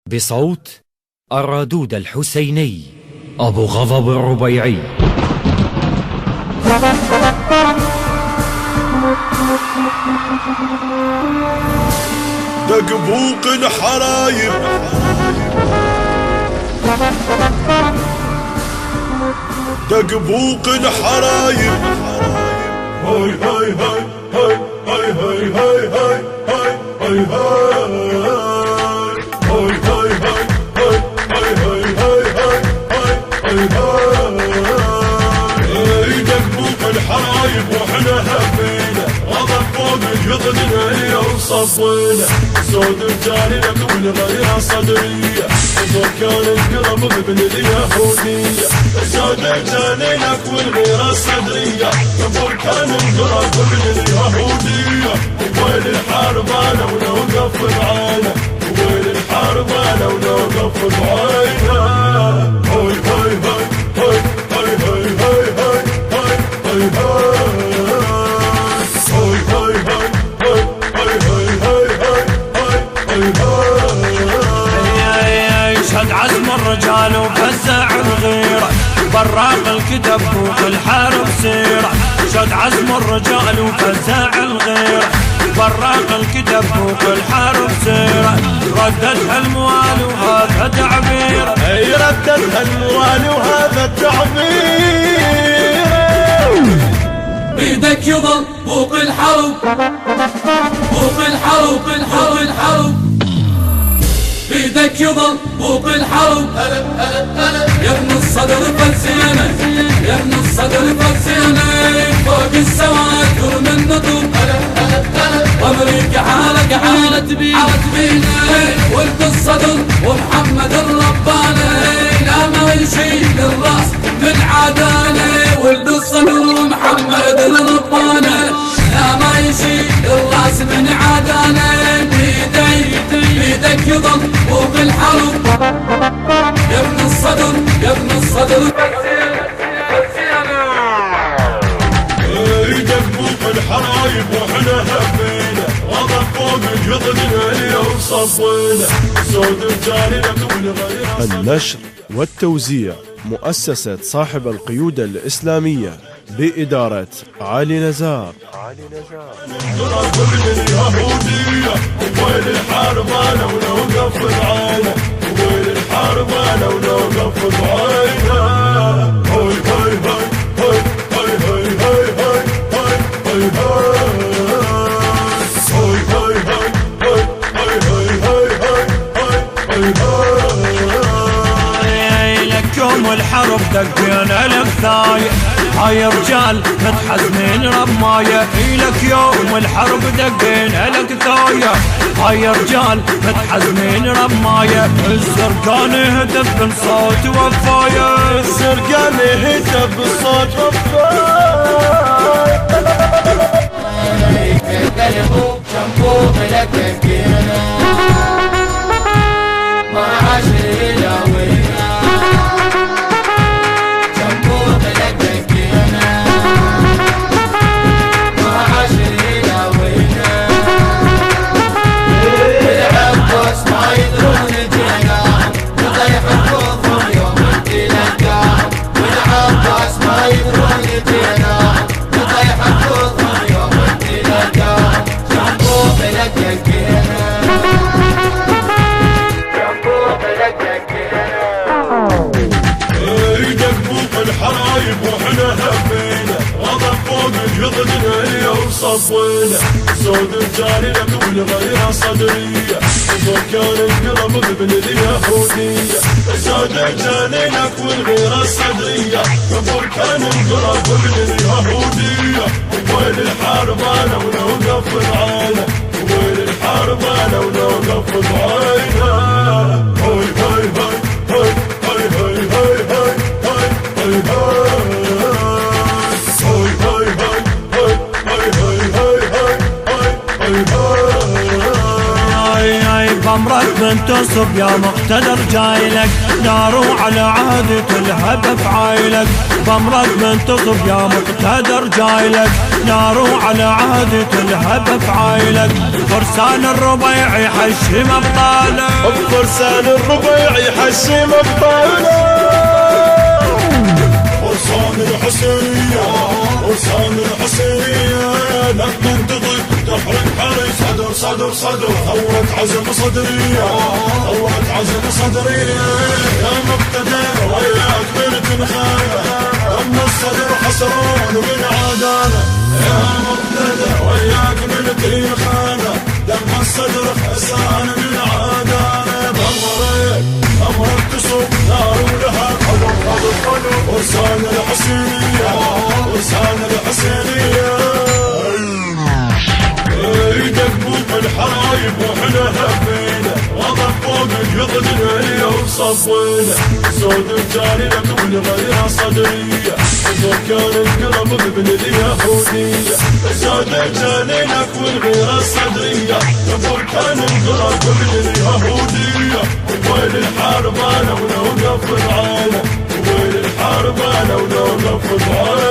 بصوت الرادود الحسيني أبو غضب الربيعي. دق بوق الحرايب دق بوق الحرايب هاي هاي هاي هاي هاي هاي هاي هاي هاي هاي دق بوق الحرايب واحنا هبينا غضب فوق جذننا وصفينا سود رجالنا من غير صدرية وزور كان القلب بابن اليهودية سود رجالنا من غير صدرية وزور كان القلب بابن اليهودية وين الحرب انا ونوقف معانا وين الحرب انا ونوقف معانا هاي هاي هاي هاي هاي هاي هاي هاي هاي شد عزم الرجال وفزع الغيرة براق الكتب فوق الحرب سيرة شد عزم الرجال وفزع الغيرة براق الكتب فوق الحرب سيرة رددها الموال وهذا تعبير اي رددها الموال وهذا التعبير بيدك يظل فوق الحرب فوق الحرب الحرب الحرب بيدك يظل فوق الحرب يا ابن الصدر فلسينة يا ابن الصدر فلسينة فوق السواد كرم النطب وامريكا حالك حالة بينا ولد الصدر ومحمد الرباني لا ما يشيل الراس من عداني ولد الصدر ومحمد الرباني لا ما يشيل الراس من عداني بيدك يظل فوق الحرب يا ابن الصدر يا ابن الصدر ايدك فوق الحرايب واحنا هبينا غضب فوق جذننا وصفينا سود رجالنا من غير. النشر والتوزيع مؤسسة صاحب القيودة الإسلامية بإدارة علي نزار. وين الحرب انا ونوقف معانا وين الحرب انا ونوقف معانا هاي هاي هاي هاي هاي هاي هاي هاي لكم الحرب دقينا الكثاية هاي رجال متحزنين رماية لك يوم الحرب دقينا الكثاية هاي رجال متحزنين رماية السرقان يهتف بصوت وفاية السرقان يهتف بصوت وفاية قلبه شنبوب لك تفكيرنا ما عاش إلا وينا شنبوب لك تفكيرنا ما عاش إلا وينا والعباس ما يدرون جينا وضيح الكفر يوم التلقاهم والعباس ما يدرون جينا وضيح الكفر يوم التلقاهم شنبوب لك تفكيرنا ايدك فوق الحرايب واحنا هبينا غضب فوق جذننا وصفينا سود رجالنا من غير صدرية وزور كان القلب بابن اليهودية سود رجالنا من غير صدرية وزور كان القلب بابن اليهودية وين الحرب انا ونوقف معانا وين الحرب انا ونوقف معانا هاي هاي هاي هاي هاي هاي هاي هاي بمرك بنتصب يا مقتدر جايلك نارو على عهدة الهدف عايلك بمرك بنتصب يا مقتدر جايلك نارو على عهدة الهدف عايلك بفرسان الربيع يحشم ابطاله، بفرسان الربيع يحشم ابطاله. فرسان الحسينية فرسان الحسينية لما تضيق تحرق حرس صدر صدر صدر ثورة عزم صدرية ثورة عزم صدرية يا مقتدى وياك بنت الخانة لما الصدر حسران من عدالة يا مقتدى وياك بنت الخانة لما الصدر حسران من عدالة أمرك تصب نار ولها حضر حضر حضر فرسان الحسينية فرسان الحسينية يدقوا الحرايب واحنا هبينا غضب فوق اليض العليا وصفينا سود الجانب والغيرة صدرية كان القلب بابن اليهودية سود الجانب والغيرة صدرية كان القلب بابن اليهودية وين الحرب انا ولو نفض عينه وين الحرب انا ولو نفض عينه